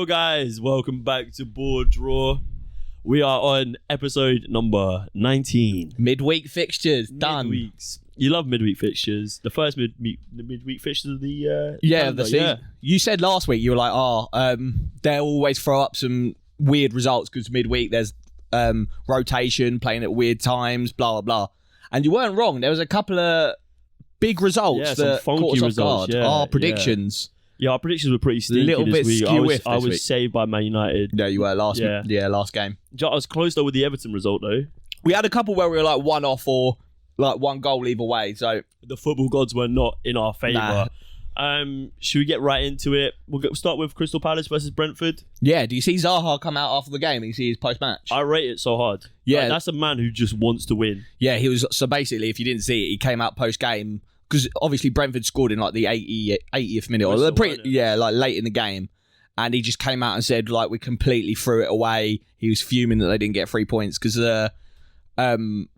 Hello guys, welcome back to BoreDraw. We are on episode number 19. Midweek fixtures, done. Midweeks. You love midweek fixtures. The first midweek fixtures of the the season. Yeah. You said last week, you were like, they'll always throw up some weird results because midweek there's rotation, playing at weird times, blah, blah, blah. And you weren't wrong. There was a couple of big results that caught us off guard. Our predictions. Yeah, our predictions were pretty stinky little this bit week. I was week. Saved by Man United. Yeah, you were last game. I was close though with the Everton result though. We had a couple where we were like one off or like one goal either way. So the football gods were not in our favour. Should we get right into it? We'll start with Crystal Palace versus Brentford. Yeah, do you see Zaha come out after the game and you see his post-match? I rate it so hard. Yeah. Like, that's a man who just wants to win. Yeah, he was. So basically, if you didn't see it, he came out post-game because obviously Brentford scored in like the 80th minute or like late in the game. And he just came out and said, like, we completely threw it away. He was fuming that they didn't get 3 points because the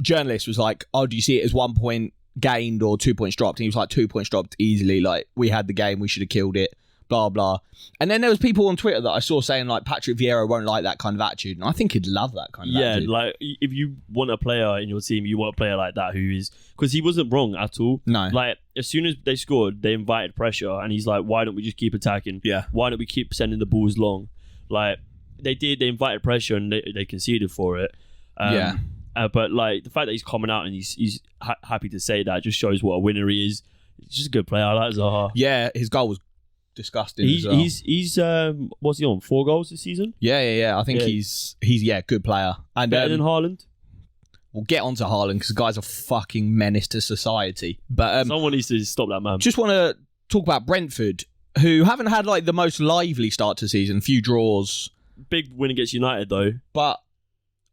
journalist was like, oh, do you see it as 1 point gained or 2 points dropped? And he was like, 2 points dropped easily. Like, we had the game, we should have killed it, blah, blah. And then there was people on Twitter that I saw saying, like, Patrick Vieira won't like that kind of attitude. And I think he'd love that kind of attitude. Yeah, like, if you want a player in your team, you want a player like that who is... Because he wasn't wrong at all. No. Like, as soon as they scored, they invited pressure. And he's like, why don't we just keep attacking? Yeah. Why don't we keep sending the balls long? Like, they invited pressure and they conceded for it. But like the fact that he's coming out and he's happy to say that just shows what a winner he is. He's just a good player. I like Zaha. Yeah, his goal was disgusting. He's what's he on? 4 goals this season? Yeah. I think he's good player. And better than HAALAND. We'll get on to HAALAND because the guy's a fucking menace to society. But someone needs to stop that man. Just want to talk about Brentford, who haven't had like the most lively start to the season. Few draws. Big win against United though. But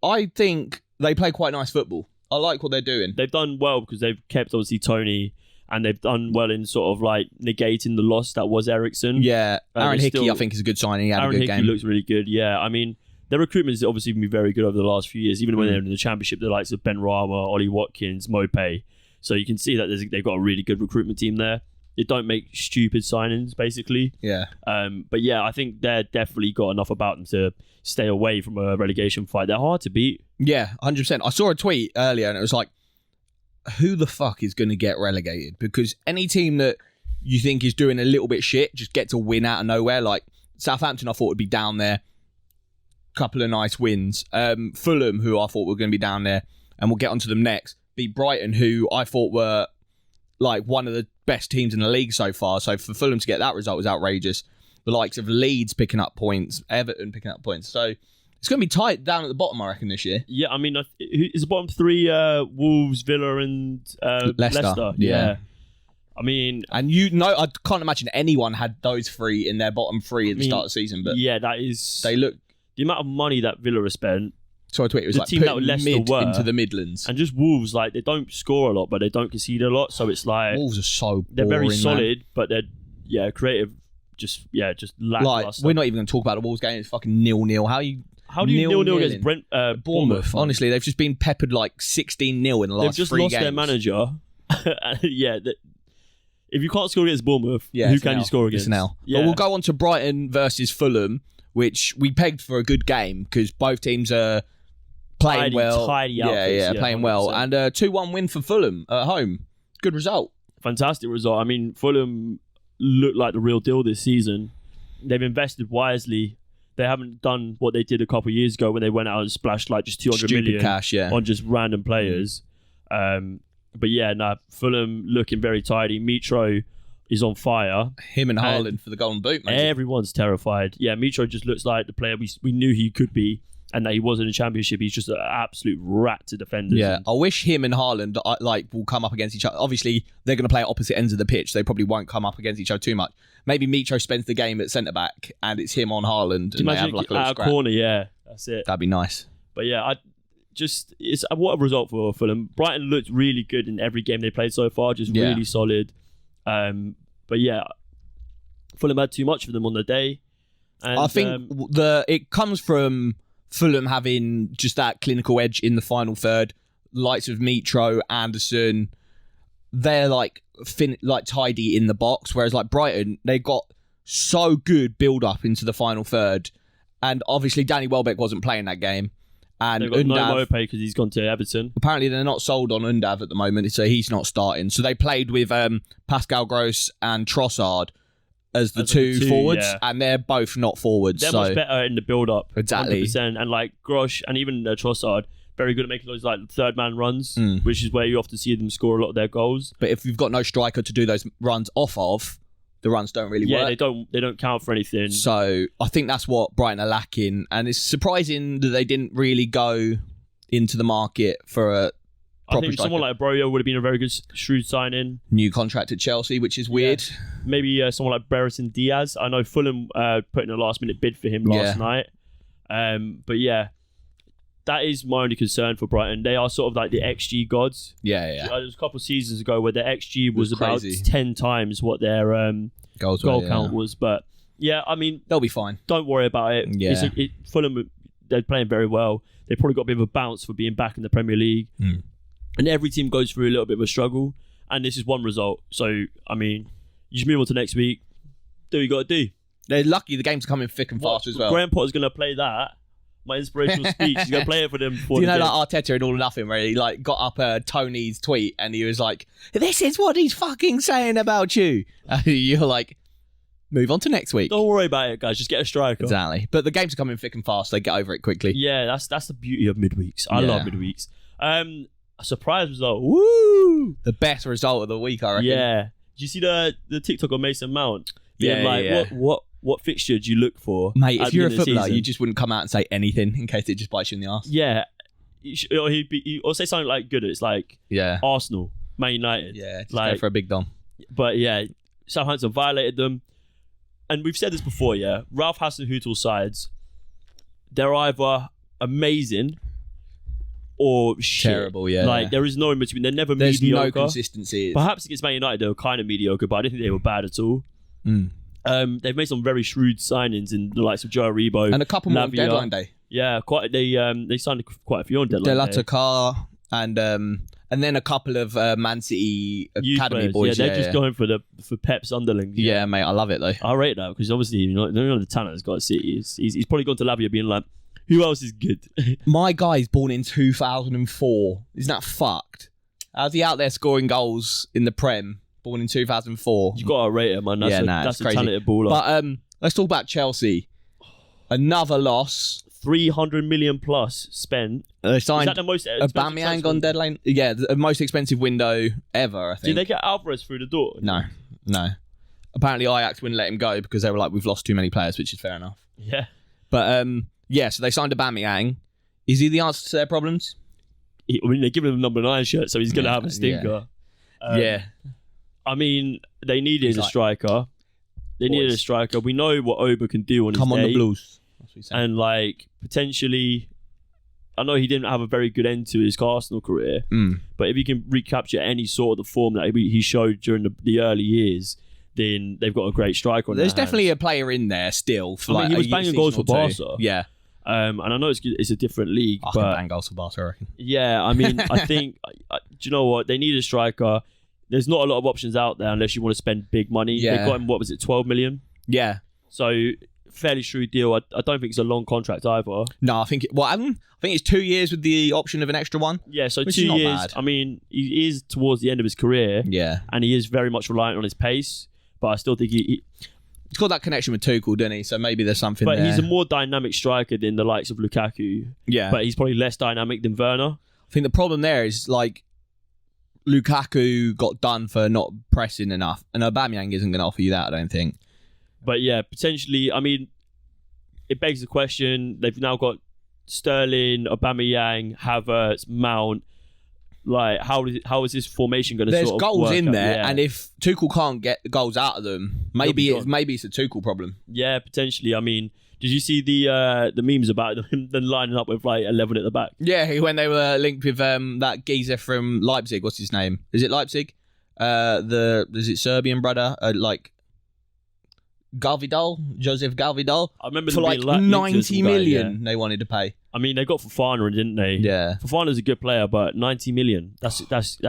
I think they play quite nice football. I like what they're doing. They've done well because they've kept obviously Tony, and they've done well in sort of like negating the loss that was Eriksen. Yeah, Aaron Hickey I think is a good signing. He had a good game. Aaron Hickey looks really good. Yeah, I mean their recruitment has obviously been very good over the last few years. Even when they're in the Championship, the likes of Ben Rama, Ollie Watkins, Mopé. So you can see that they've got a really good recruitment team there. They don't make stupid signings, basically. Yeah. But yeah, I think they're definitely got enough about them to stay away from a relegation fight. They're hard to beat. Yeah, 100%. I saw a tweet earlier and it was like, who the fuck is going to get relegated? Because any team that you think is doing a little bit shit just get to win out of nowhere. Like Southampton, I thought would be down there. Couple of nice wins. Fulham, who I thought were going to be down there, and we'll get onto them next, beat Brighton, who I thought were like one of the best teams in the league so far. So for Fulham to get that result was outrageous. The likes of Leeds picking up points, Everton picking up points. So it's going to be tight down at the bottom, I reckon, this year. Yeah, I mean, is the bottom 3 Wolves, Villa, and Leicester? Yeah. I mean, and I can't imagine anyone had those 3 in their bottom 3 at the start of the season. But yeah, that is. They look. The amount of money that Villa has spent. So I tweeted it was the like team that Leicester were into the Midlands, and just Wolves, like they don't score a lot, but they don't concede a lot. So it's like Wolves are so boring, they're very solid, man. but they're creative. Just lackluster. Like we're not even going to talk about the Wolves game. It's fucking 0-0. How do you 0-0 against Bournemouth? Honestly, they've just been peppered like 16-0 in the last 3 games. They've just lost their manager. Yeah. If you can't score against Bournemouth, who can you score against? It's now. Yeah. But we'll go on to Brighton versus Fulham, which we pegged for a good game because both teams are playing well. Tidy playing 100%. Well. And a 2-1 win for Fulham at home. Good result. Fantastic result. I mean, Fulham look like the real deal this season. They've invested wisely. They haven't done what they did a couple of years ago when they went out and splashed like just 200 million cash, on just random players. But yeah, Fulham looking very tidy. Mitro is on fire. Him and HAALAND for the Golden Boot, mate. Everyone's terrified. Yeah, Mitro just looks like the player we knew he could be, and that he was in the Championship. He's just an absolute rat to defenders. Yeah, I wish him and HAALAND will come up against each other. Obviously, they're going to play at opposite ends of the pitch. They probably won't come up against each other too much. Maybe Mitro spends the game at centre back, and it's him on HAALAND. Do you imagine like a corner? Yeah, that's it. That'd be nice. But yeah, it's what a result for Fulham. Brighton looked really good in every game they played so far. Just really solid. But yeah, Fulham had too much for them on the day. And, I think it comes from Fulham having just that clinical edge in the final third. Likes of Mitro, Anderson, they're like tidy in the box. Whereas like Brighton, they got so good build up into the final third. And obviously Danny Welbeck wasn't playing that game. And They've got Undav, no Mope because he's gone to Everton. apparently they're not sold on Undav at the moment, so he's not starting. So they played with Pascal Gross and Trossard as the two forwards, and they're both not forwards. They're so much better in the build-up. Exactly. 100%. And like Grosh and even Trossard, very good at making those like third-man runs, which is where you often see them score a lot of their goals. But if you've got no striker to do those runs off of, the runs don't really work. Yeah, they don't count for anything. So I think that's what Brighton are lacking. And it's surprising that they didn't really go into the market for a I think someone like Broyo would have been a very good shrewd signing. New contract at Chelsea, which is weird. Yeah. Maybe someone like Brereton Diaz. I know Fulham put in a last-minute bid for him last night. But yeah, that is my only concern for Brighton. They are sort of like the XG gods. Yeah. There was a couple of seasons ago where their XG was about crazy. 10 times what their goal count was. But yeah, I mean, they'll be fine. Don't worry about it. Yeah. Fulham, they're playing very well. They probably got a bit of a bounce for being back in the Premier League. And every team goes through a little bit of a struggle. And this is one result. So, I mean, you just move on to next week. Do what you got to do. They're lucky the game's coming thick and fast as well. Graham Potter's going to play that. My inspirational speech. He's going to play it for them. Do you know like Arteta in All or Nothing where he like got up Tony's tweet and he was like, "This is what he's fucking saying about you." You're like, move on to next week. Don't worry about it, guys. Just get a striker. Exactly. But the games are coming thick and fast. They get over it quickly. Yeah, that's the beauty of midweeks. I love midweeks. A surprise result. Woo! The best result of the week, I reckon. Yeah. Did you see the TikTok of Mason Mount? Yeah. What fixture do you look for? Mate, if you're a footballer, you just wouldn't come out and say anything in case it just bites you in the arse. Yeah. Or say something like good. It's like Arsenal, Man United. Yeah, just like, go for a big dom. But yeah, Southampton violated them. And we've said this before, yeah. Ralph Hasenhüttl's sides, they're either amazing or shit. Terrible, yeah. Like, there is no in between. They're never There's mediocre. no consistency. Perhaps against Man United, they were kind of mediocre, but I didn't think they were bad at all. They've made some very shrewd signings in the likes of Joe Aribo. And a couple more on deadline day. Yeah, they signed quite a few on deadline day. Delatakar and then a couple of Man City academy boys. Yeah, they're just going for Pep's underlings. Yeah, mate, I love it though. I rate that because obviously the talent has got City. He's probably gone to Lavia being like, who else is good? My guy's born in 2004. Isn't that fucked? How's he out there scoring goals in the Prem? Born in 2004. You got to rate him, man. That's a talented baller. But let's talk about Chelsea. Another loss. 300 million plus spent. They signed is that the most Aubameyang on deadline. Yeah, the most expensive window ever, I think. Did they get Alvarez through the door? No. Apparently Ajax wouldn't let him go because they were like, we've lost too many players, which is fair enough. Yeah. But so they signed Aubameyang. Is he the answer to their problems? They're giving him a number 9 shirt, so he's going to have a stinker. Yeah. I mean, they needed a striker. They needed a striker. We know what Oba can do on his day. Come on the Blues. And like, potentially, I know he didn't have a very good end to his Arsenal career, but if he can recapture any sort of the form that he showed during the early years, then they've got a great striker on There's definitely a player in there still. For he was banging goals for Barca. Yeah. And I know it's a different league. I but can bang goals for Barca, I reckon. Yeah, I mean, I think, do you know what? They need a striker. There's not a lot of options out there unless you want to spend big money. Yeah. They got him, 12 million? Yeah. So, fairly shrewd deal. I don't think it's a long contract either. No, I think it's 2 years with the option of an extra one. Yeah, so which 2 is not years. bad. I mean, he is towards the end of his career. Yeah. And he is very much reliant on his pace. But I still think he's got that connection with Tuchel, doesn't he? So maybe there's something there. But he's a more dynamic striker than the likes of Lukaku. Yeah. But he's probably less dynamic than Werner. I think the problem there is like Lukaku got done for not pressing enough, and Aubameyang isn't going to offer you that, I don't think. But yeah, potentially, I mean, it begs the question. They've now got Sterling, Aubameyang, Havertz, Mount. Like, how is this formation going to sort of work? There's goals in there, yeah. and if Tuchel can't get the goals out of them, maybe it's a Tuchel problem. Yeah, potentially. I mean, did you see the memes about them lining up with like 11 at the back? Yeah, when they were linked with that geezer from Leipzig. What's his name? Is it Leipzig? Is it Serbian brother? Joseph Galvidal. I remember for like 90 million they wanted to pay. I mean, they got Fofana, didn't they? Yeah. Fofana's a good player, but 90 million. That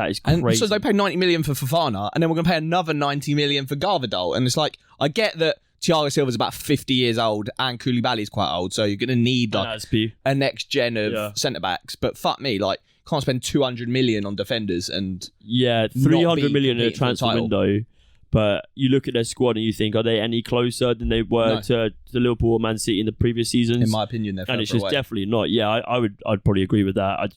is crazy. And so they paid 90 million for Fofana, and then we're going to pay another 90 million for Galvidal. And it's like, I get that Thiago Silva's about 50 years old and Koulibaly's quite old, so you're going to need like a next gen of centre backs. But fuck me, like can't spend 200 million on defenders and 300 million in a transfer window. But you look at their squad and you think, are they any closer than they were to Liverpool or Man City in the previous seasons? In my opinion, they're further away. And it's just definitely not. Yeah, I'd probably agree with that.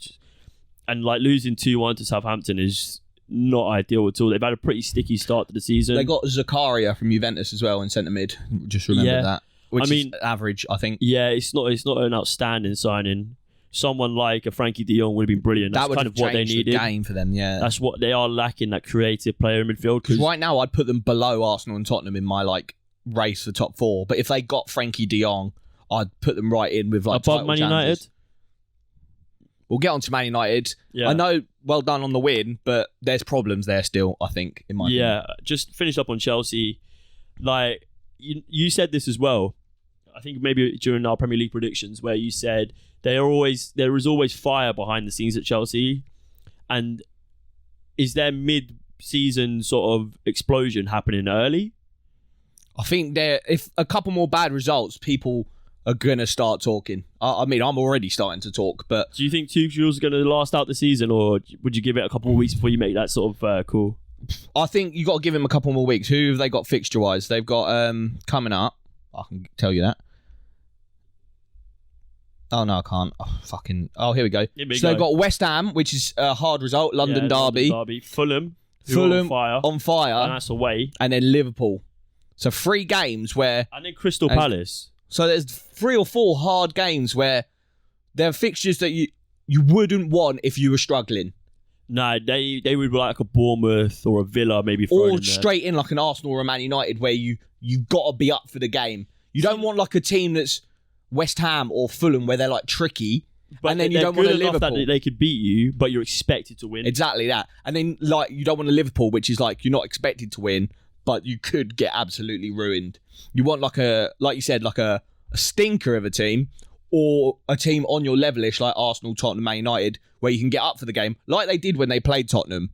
And like losing 2-1 to Southampton is not ideal at all. They've had a pretty sticky start to the season. They got Zakaria from Juventus as well in centre mid. Just remember that. Which is average, I think. Yeah, it's not an outstanding signing. Someone like a Frankie de Jong would have been brilliant. That's kind of what they needed. The game for them, yeah. That's what they are lacking, that creative player in midfield. Because right now, I'd put them below Arsenal and Tottenham in my like race for top 4. But if they got Frankie de Jong, I'd put them right in with like above Man United. We'll get on to Man United. Yeah. I know, well done on the win, but there's problems there still, I think, in my opinion. Just finish up on Chelsea. Like, you said this as well. I think maybe during our Premier League predictions where you said there is always fire behind the scenes at Chelsea. And is there mid-season sort of explosion happening early? I think if a couple more bad results, people are going to start talking. I mean, I'm already starting to talk, but... Do you think Tuchels going to last out the season, or would you give it a couple of weeks before you make that sort of call? I think you got to give him a couple more weeks. Who have they got fixture-wise? They've got coming up. I can tell you that. Oh, no, I can't. Oh, here we go. So they've got West Ham, which is a hard result. London derby. Fulham on fire. And that's away. And then Liverpool. So 3 games where... And then Crystal Palace. So there's 3 or 4 hard games where there are fixtures that you wouldn't want if you were struggling. No, they would be like a Bournemouth or a Villa maybe. Or straight in like an Arsenal or a Man United where you've got to be up for the game. You don't want like a team that's West Ham or Fulham where they're like tricky, but and then you don't want a Liverpool that they could beat you, but you're expected to win. Exactly that. And then like you don't want a Liverpool, which is like you're not expected to win, but you could get absolutely ruined. You want like you said, like a stinker of a team, or a team on your levelish like Arsenal, Tottenham, Man United, where you can get up for the game, like they did when they played Tottenham.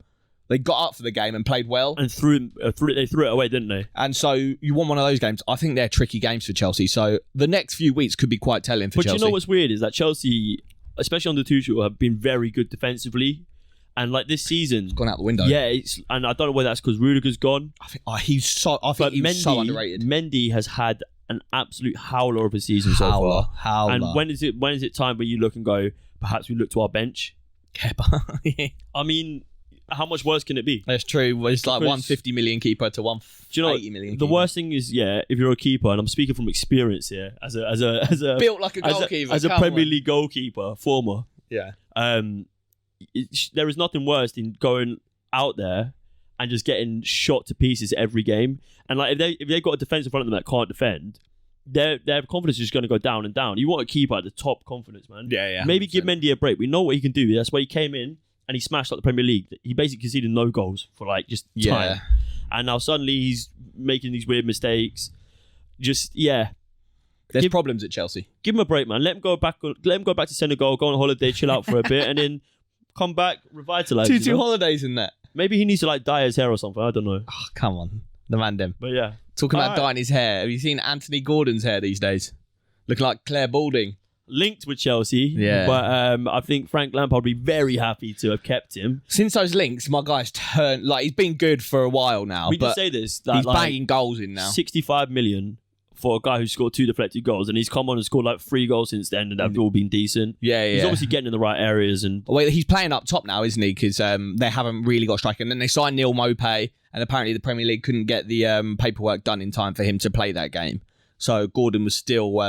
They got up for the game and played well. And they threw it away, didn't they? And so you want one of those games. I think they're tricky games for Chelsea. So the next few weeks could be quite telling for Chelsea. But you know what's weird is that Chelsea, especially under Tuchel, have been very good defensively. And like this season... It's gone out the window. Yeah, and I don't know whether that's because Rudiger's gone. I think he's so underrated. Mendy has had an absolute howler of a season so far. Howler. And when is it time where you look and go, perhaps we look to our bench? I mean... How much worse can it be? That's true. It's like 150 million keeper to 180 million. The worst thing is, if you're a keeper, and I'm speaking from experience here, as a built like a goalkeeper, as a Premier League goalkeeper, former. Yeah. There is nothing worse than going out there and just getting shot to pieces every game. And like if they've got a defense in front of them that can't defend, their confidence is just going to go down and down. You want a keeper at the top confidence, man. Yeah. Maybe 100%. Give Mendy a break. We know what he can do. That's why he came in. And he smashed up the Premier League. He basically conceded no goals for like just time. And now suddenly he's making these weird mistakes. There's problems at Chelsea. Give him a break, man. Let him go back to Senegal, go on holiday, chill out for a bit, and then come back, revitalize. Two holidays in that. Maybe he needs to like dye his hair or something. I don't know. Oh, come on. The man dem. But yeah. Talking about dyeing his hair. Have you seen Anthony Gordon's hair these days? Looking like Claire Balding. Linked with Chelsea, but I think Frank Lampard would be very happy to have kept him. Since those links, my guy's turned he's been good for a while now. We can say this: that he's banging goals in now. 65 million for a guy who scored 2 deflected goals, and he's come on and scored like 3 goals since then, and they've all been decent. Yeah. He's obviously getting in the right areas, and he's playing up top now, isn't he? Because they haven't really got a striker, and then they signed Neil Maupay, and apparently the Premier League couldn't get the paperwork done in time for him to play that game. So Gordon was still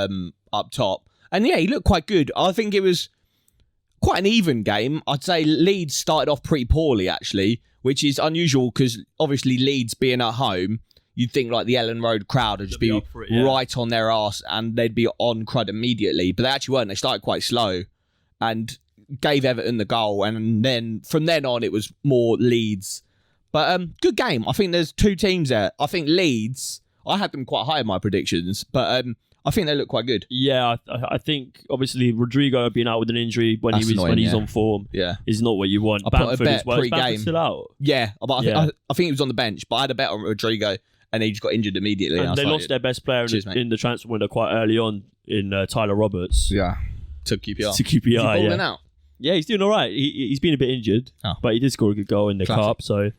up top. And yeah, he looked quite good. I think it was quite an even game. I'd say Leeds started off pretty poorly, actually, which is unusual because obviously Leeds being at home, you'd think like the Ellen Road crowd would just be right on their arse and they'd be on crud immediately. But they actually weren't. They started quite slow and gave Everton the goal. And then from then on, it was more Leeds. But good game. I think there's 2 teams there. I think Leeds, I had them quite high in my predictions, but... I think they look quite good. Yeah, I think obviously Rodrigo being out with an injury when he's on form is not what you want. I put a bet pre-game. Bamford's still out. Yeah, but I think he was on the bench. But I had a bet on Rodrigo, and he just got injured immediately. And they lost their best player in the transfer window quite early on in Tyler Roberts. Yeah, to QPR. To QPR, Is he balling out? Yeah, he's doing all right. He's been a bit injured, but he did score a good goal in the cup. So,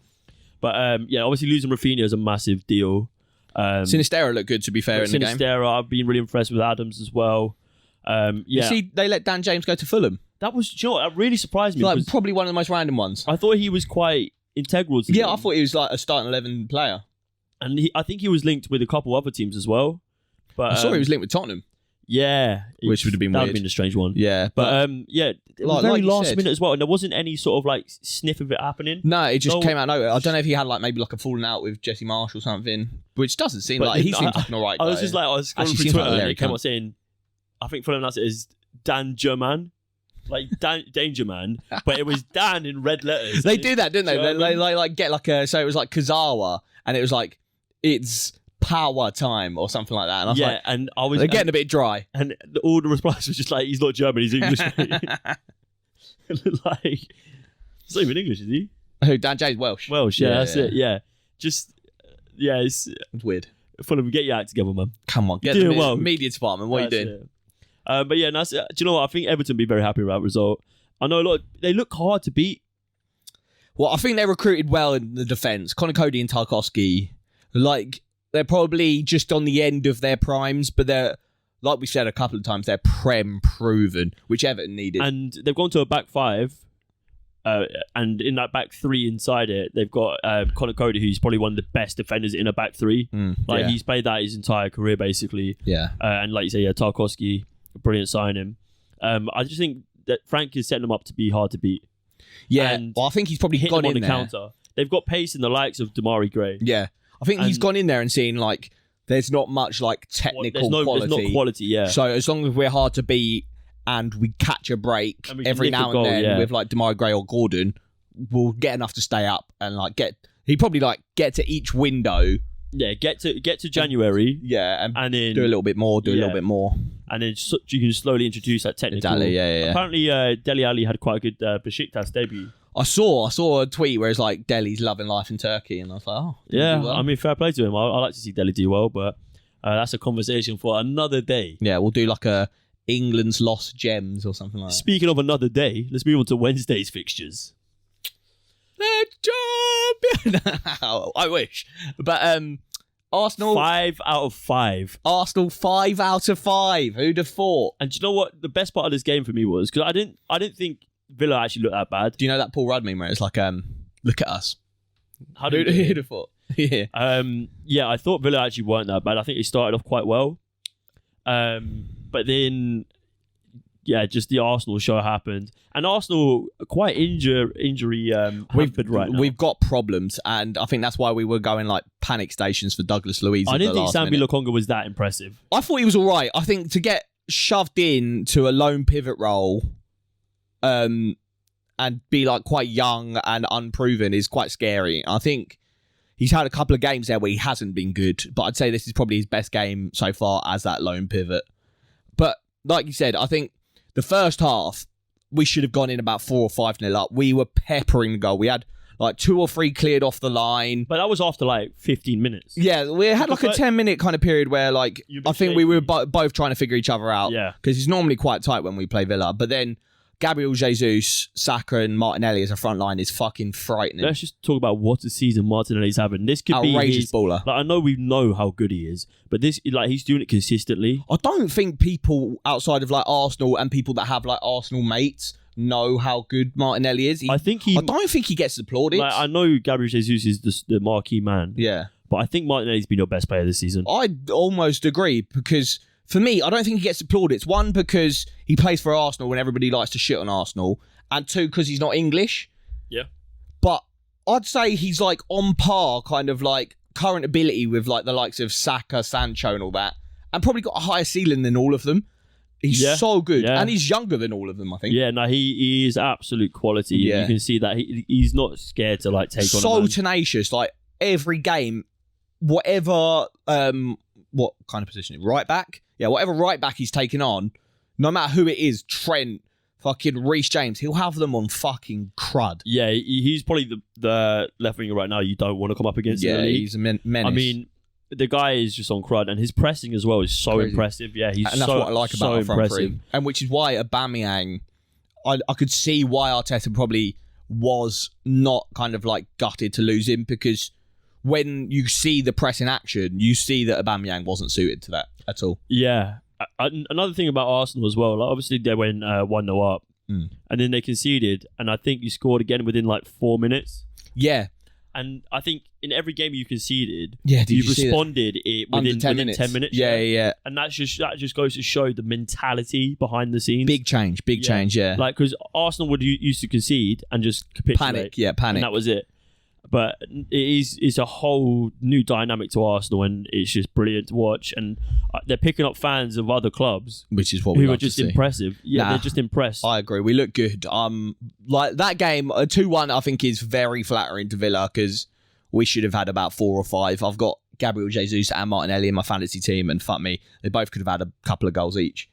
but obviously losing Rafinha is a massive deal. Sinistera looked good, to be fair, in the game. Sinistera, I've been really impressed with Adams as well. You see, they let Dan James go to Fulham. That was, you know what, that really surprised me. Like, probably one of the most random ones. I thought he was quite integral to them. I thought he was like a starting 11 player. And I think he was linked with a couple other teams as well. But I saw he was linked with Tottenham. Yeah. Which would have been weird. That would have been a strange one. Yeah. But it was very last minute as well. And there wasn't any sort of like sniff of it happening. No, it just came out of nowhere. I don't know if he had like maybe like a falling out with Jesse Marsh or something, which doesn't seem like he seems like an alright guy. I was scrolling through Twitter and he came out saying, I think Fulham announced it as Dan German. Like Danger Man, but it was Dan in red letters. They do that, didn't they? They like get like so it was like Kazawa, and it was like it's power time or something like that. And I was like, and I was they're getting a bit dry. And all the replies was just like, he's not German, he's English. Like, he's not even English, is he? Who? Dan James? Welsh, that's it. Yeah, just it's weird. Fulham, get your act together, man. Come on, get the media department. What are you doing? It. But yeah, do you know what? I think Everton will be very happy with that result. I know they look hard to beat. Well, I think they recruited well in the defence. Connor Cody and Tarkowski, like, they're probably just on the end of their primes, but they're, like we said a couple of times, they're Prem proven, which Everton needed. And they've gone to a back five, and in that back three inside it, they've got Connor Cody, who's probably one of the best defenders in a back three. He's played that his entire career, basically. Yeah. And like you say, Tarkowski, brilliant signing. I just think that Frank is setting them up to be hard to beat. Yeah, and I think he's probably gone in the there. Counter. They've got pace in the likes of Damari Gray. Yeah, I think he's gone in there and seen like there's not much like technical quality. There's not quality, yeah. So as long as we're hard to beat and we catch a break every now and then with like Damari Gray or Gordon, we'll get enough to stay up and like he probably like get to each window. Yeah, get to January. Yeah, and then do a little bit more, and then you can slowly introduce that technical. Exactly, yeah. Apparently, Dele Alli had quite a good Besiktas debut. I saw a tweet where it's like Dele's loving life in Turkey, and I was like, oh, yeah. Well. I mean, fair play to him. I like to see Dele do well, but that's a conversation for another day. Yeah, we'll do like a England's lost gems or something like that. Speaking of another day, let's move on to Wednesday's fixtures. Let's jump! I wish, but Arsenal 5 out of 5. Arsenal 5 out of 5. Who'd have thought? And do you know what the best part of this game for me was? Because I didn't think Villa actually looked that bad. Do you know that Paul Rudd meme where it's like, look at us? Who'd have thought? Yeah. I thought Villa actually weren't that bad. I think they started off quite well. But then, just the Arsenal show happened. And Arsenal are quite injury hampered right now. We've got problems, and I think that's why we were going like panic stations for Douglas Luiz. I didn't think Sambi Lokonga was that impressive. I thought he was all right. I think to get shoved in to a lone pivot role and be like quite young and unproven is quite scary. I think he's had a couple of games there where he hasn't been good, but I'd say this is probably his best game so far as that lone pivot. But like you said, I think the first half, we should have gone in about 4 or 5-0 up. We were peppering the goal. We had like 2 or 3 cleared off the line. But that was after like 15 minutes. Yeah, we had like a 10-minute kind of period where like I think we were both trying to figure each other out. Yeah. Because it's normally quite tight when we play Villa. But then Gabriel Jesus, Saka and Martinelli as a front line is fucking frightening. Let's just talk about what a season Martinelli's having. This could outrageous be baller. Like, I know we know how good he is, but this he's doing it consistently. I don't think people outside of like Arsenal and people that have like Arsenal mates know how good Martinelli is. I don't think he gets applauded. Like, I know Gabriel Jesus is the marquee man. Yeah. But I think Martinelli's been your best player this season. I almost agree because for me, I don't think he gets applauded. It's one, because he plays for Arsenal and everybody likes to shit on Arsenal. And 2, because he's not English. Yeah. But I'd say he's like on par, kind of like current ability with like the likes of Saka, Sancho and all that. And probably got a higher ceiling than all of them. He's so good. Yeah. And he's younger than all of them, I think. Yeah, no, he is absolute quality. Yeah. You can see that he's not scared to like take on a man. So tenacious. Like every game, whatever, what kind of position? Right back? Yeah, whatever right back he's taking on, no matter who it is, Trent, fucking Reece James, he'll have them on fucking crud. Yeah, he's probably the left winger right now you don't want to come up against. Yeah, he's a menace. I mean, the guy is just on crud, and his pressing as well is so impressive. Yeah, and that's what I like about the front three, and which is why Aubameyang, I could see why Arteta probably was not kind of like gutted to lose him, because when you see the press in action, you see that Aubameyang wasn't suited to that at all. Yeah. Another thing about Arsenal as well, like obviously they went 1-0 up, and then they conceded, and I think you scored again within like 4 minutes. Yeah. And I think in every game you conceded, you responded within 10 minutes. Yeah. And that just goes to show the mentality behind the scenes. Big change, yeah. Like, because Arsenal would used to concede and just capitulate. Panic. And that was it. But it's a whole new dynamic to Arsenal, and it's just brilliant to watch. And they're picking up fans of other clubs, which is what we who are just impressive. Yeah, they're just impressed. I agree. We look good. Like that game, 2-1, I think is very flattering to Villa, because we should have had about 4 or 5. I've got Gabriel Jesus and Martinelli in my fantasy team, and fuck me, they both could have had a couple of goals each.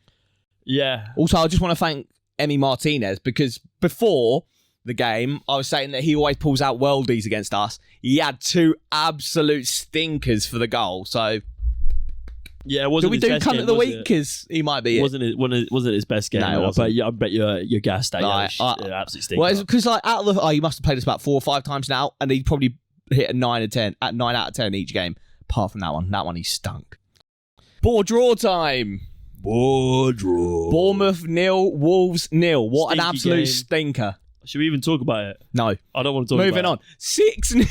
Yeah. Also, I just want to thank Emi Martinez, because before the game, I was saying that he always pulls out worldies against us. He had 2 absolute stinkers for the goal. So, yeah, wasn't do we do cunt of the week? Because he might be. Wasn't his best game? No, but I bet you're gassed out. Absolutely stinker. Well, because like out of the, he must have played us about 4 or 5 times now, and he probably hit a 9 out of 10 each game. Apart from that one he stunk. BoreDraw time. BoreDraw. Bournemouth 0, Wolves 0. What Stinky an absolute game. stinker. Should we even talk about it? No. I don't want to talk Moving about it. Moving on.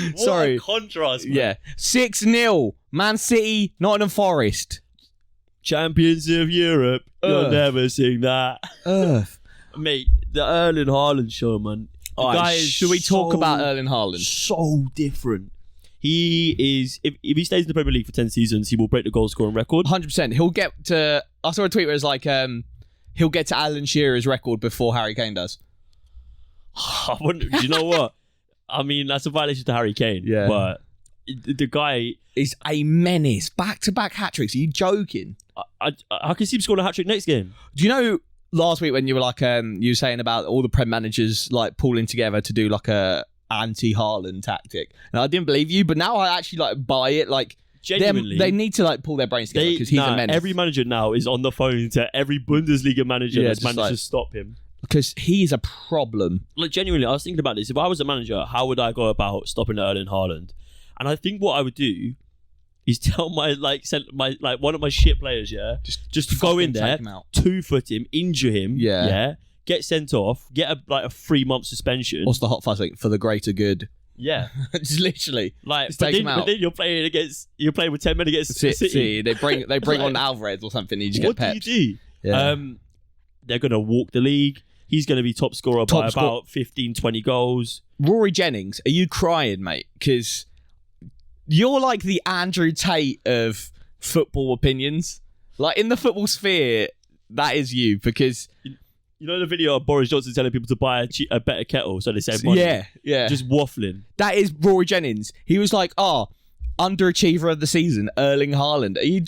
6-0. Sorry. What a contrast, man. Yeah. 6-0. Man City, Nottingham Forest. Champions of Europe. You'll never sing that. Earth. Mate, the Erling Haaland show, man. Should we talk about Erling Haaland? So different. He is, if he stays in the Premier League for 10 seasons, he will break the goal scoring record. 100%. He'll get to, I saw a tweet where it's like, he'll get to Alan Shearer's record before Harry Kane does. I wonder, do you know what? I mean, that's a violation to Harry Kane. Yeah. But the guy is a menace. Back-to-back hat-tricks. Are you joking? I can see him scoring a hat-trick next game. Do you know, last week when you were like, you were saying about all the Prem managers like pulling together to do like a anti-Haaland tactic? And I didn't believe you, but now I actually like buy it. Like, genuinely, they need to like pull their brains together, because he's a menace. Every manager now is on the phone to every Bundesliga manager that's managed to stop him. Because he is a problem. Like, genuinely, I was thinking about this. If I was a manager, how would I go about stopping Erling Haaland? And I think what I would do is tell my one of my shit players, just to go in there, 2-foot him, injure him, get sent off, get a 3-month suspension. What's the hot fuzz like? For the greater good. Yeah, just literally. Like, just take him out. But then you're playing with 10 men against City. They bring on Alvarez or something. You just get pepped. What do you do? Yeah. They're gonna walk the league. He's going to be top scorer by about 15, 20 goals. Rory Jennings, are you crying, mate? Because you're like the Andrew Tate of football opinions. Like, in the football sphere, that is you. Because you know the video of Boris Johnson telling people to buy a better kettle so they save money? Yeah. Just waffling. That is Rory Jennings. He was like, underachiever of the season, Erling Haaland. Are you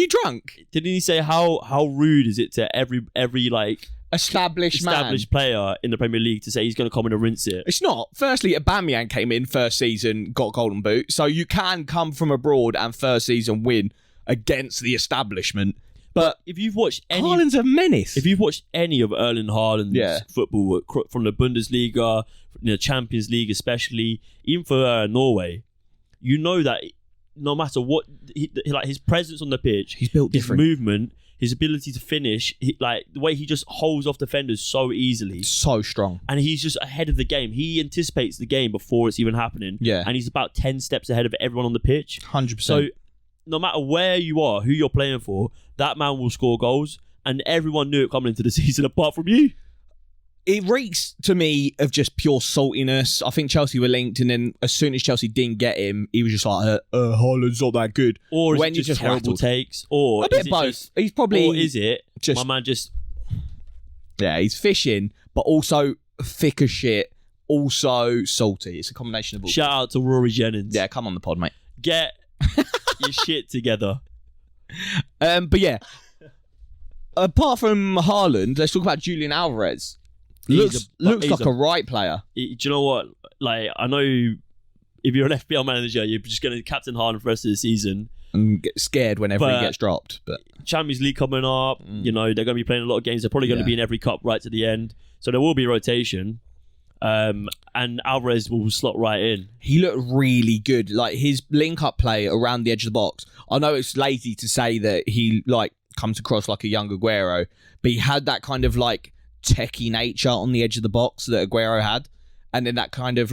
drunk? Didn't he say how rude is it to every like established player in the Premier League to say he's going to come in and rinse it? It's not. Firstly, Aubameyang came in first season, got Golden Boot, so you can come from abroad and first season win against the establishment. But if you've watched Haaland's a menace. If you've watched any of Erling Haaland's football from the Bundesliga, the Champions League especially, even for Norway, you know that no matter what, like his presence on the pitch, he's built different. His movement, his ability to finish, like the way he just holds off defenders so easily, so strong, and he's just ahead of the game. He anticipates the game before it's even happening. Yeah, and he's about 10 steps ahead of everyone on the pitch. 100%. So no matter where you are, who you're playing for, that man will score goals, and everyone knew it coming into the season apart from you. It reeks to me of just pure saltiness. I think Chelsea were linked, and then as soon as Chelsea didn't get him, he was just like, Haaland's not that good. Or is it just terrible takes? Or a bit both. He's probably... Or is it just... My man just... Yeah, he's fishing, but also thick as shit, also salty. It's a combination of all. Shout out to Rory Jennings. Yeah, come on the pod, mate. Get your shit together. But yeah, apart from Haaland, let's talk about Julian Alvarez. Looks like a right player. Do you know what? Like, I know if you're an FPL manager, you're just going to captain Haaland for the rest of the season. And get scared whenever he gets dropped. But Champions League coming up, they're going to be playing a lot of games. They're probably going to be in every cup right to the end. So there will be rotation. And Alvarez will slot right in. He looked really good. Like his link-up play around the edge of the box. I know it's lazy to say that he comes across like a young Aguero, but he had that kind of techie nature on the edge of the box that Aguero had. And then that kind of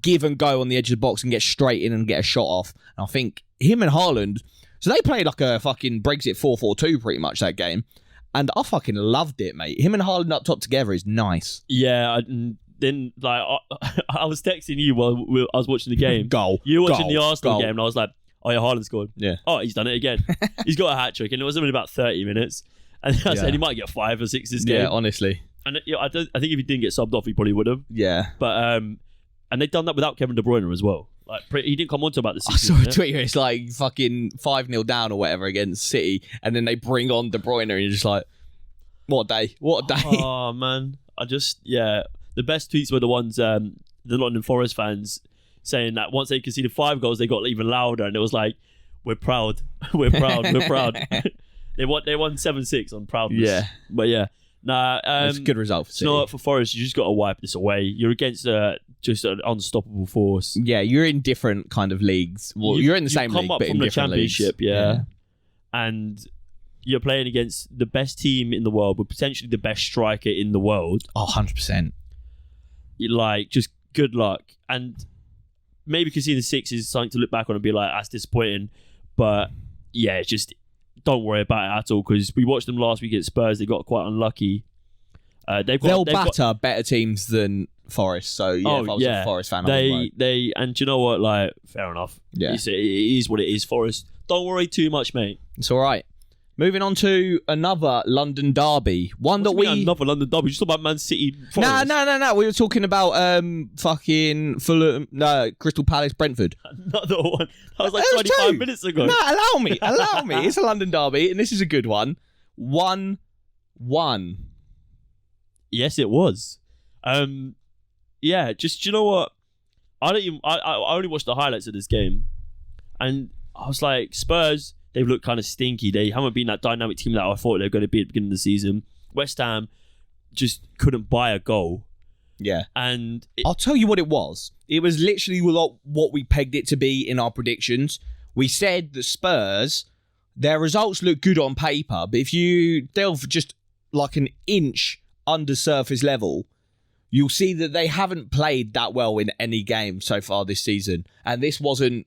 give and go on the edge of the box and get straight in and get a shot off. And I think him and Haaland, so they played like a fucking Brexit 4-4-2 pretty much that game. And I fucking loved it, mate. Him and Haaland up top together is nice. Yeah, then I was texting you while I was watching the game. Goal. You were watching the Arsenal game and I was like, oh yeah, Haaland scored. Yeah. Oh, he's done it again. He's got a hat-trick and it was only about 30 minutes. And I said he might get 5 or 6 this game. Yeah, honestly. And I think if he didn't get subbed off, he probably would have. Yeah. But and they've done that without Kevin De Bruyne as well. He didn't come on to about the 60th. I saw a tweet where it's fucking 5-0 down or whatever against City, and then they bring on De Bruyne, and you're just like, what a day. What a day. Oh, man. The best tweets were the ones, the Nottingham Forest fans saying that once they conceded 5 goals, they got even louder, and it was like, we're proud. We're proud. We're proud. They won 7-6 on proudness. Yeah. But yeah. Nah, it's a good result for City. You know what, for Forest, you just got to wipe this away. You're against just an unstoppable force. Yeah, you're in different kind of leagues. Well, you're in the same league, but in different leagues. Come up from the Championship, yeah. And you're playing against the best team in the world, but potentially the best striker in the world. Oh, 100%. Just good luck. And maybe conceding 6 is something to look back on and be like, that's disappointing. But yeah, it's just... don't worry about it at all because we watched them last week at Spurs. They got quite unlucky. They'll batter better teams than Forest. So yeah, if I was a Forest fan, and do you know what? Fair enough. Yeah, it is what it is. Forest. Don't worry too much, mate. It's all right. Moving on to another London derby. Another London derby. You talking about Man City? No. We were talking about fucking Fulham. No, Crystal Palace, Brentford. Another one. That was 25 minutes ago. No, allow me. It's a London derby, and this is a good one. 1-1. Yes, it was. Yeah. Just you know what? I only watched the highlights of this game, and I was like, Spurs. They've looked kind of stinky. They haven't been that dynamic team that I thought they were going to be at the beginning of the season. West Ham just couldn't buy a goal. Yeah. And I'll tell you what it was. It was literally what we pegged it to be in our predictions. We said the Spurs, their results look good on paper, but if you delve just an inch under surface level, you'll see that they haven't played that well in any game so far this season. And this wasn't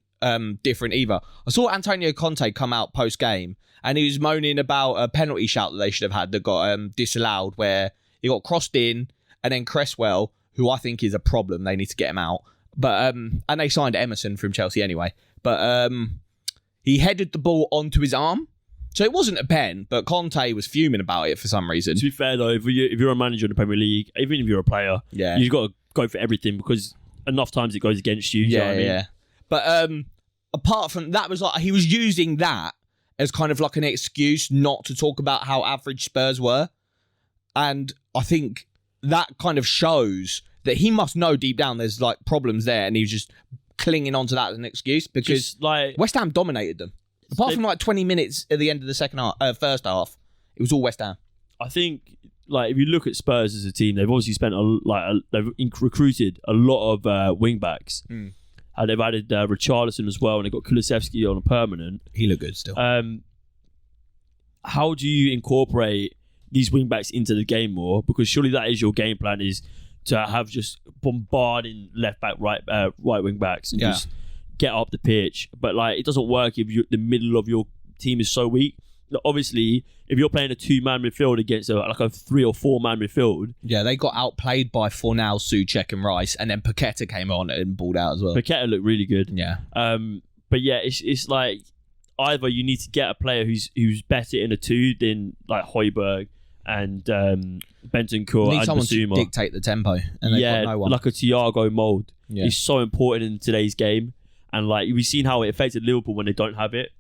different either. I saw Antonio Conte come out post-game and he was moaning about a penalty shout that they should have had that got disallowed where he got crossed in and then Cresswell, who I think is a problem, they need to get him out. But and they signed Emerson from Chelsea anyway. But he headed the ball onto his arm. So it wasn't a pen, but Conte was fuming about it for some reason. To be fair though, if you're a manager in the Premier League, even if you're a player, you've got to go for everything because enough times it goes against you. Yeah, know what I mean? But apart from that, he was using that as kind of an excuse not to talk about how average Spurs were. And I think that kind of shows that he must know deep down there's problems there and he was just clinging onto that as an excuse because West Ham dominated them. Apart from 20 minutes at the end of the first half, it was all West Ham. I think if you look at Spurs as a team, they've obviously spent they've recruited a lot of wing backs. They've added Richarlison as well, and they've got Kulusevski on a permanent. He looked good still. How do you incorporate these wing backs into the game more? Because surely that is your game plan, is to have just bombarding left back, right wing backs, and just get up the pitch. But it doesn't work if the middle of your team is so weak. Obviously, if you're playing a 2-man midfield against a 3 or 4-man midfield... Yeah, they got outplayed by Fornal, Souček and Rice, and then Paqueta came on and balled out as well. Paqueta looked really good. Yeah. But yeah, it's either you need to get a player who's better in a 2 than Højbjerg and Bentancur and someone Basuma. To dictate the tempo, and they've got no one. Like a Thiago mould. Yeah. He's so important in today's game, and we've seen how it affected Liverpool when they don't have it.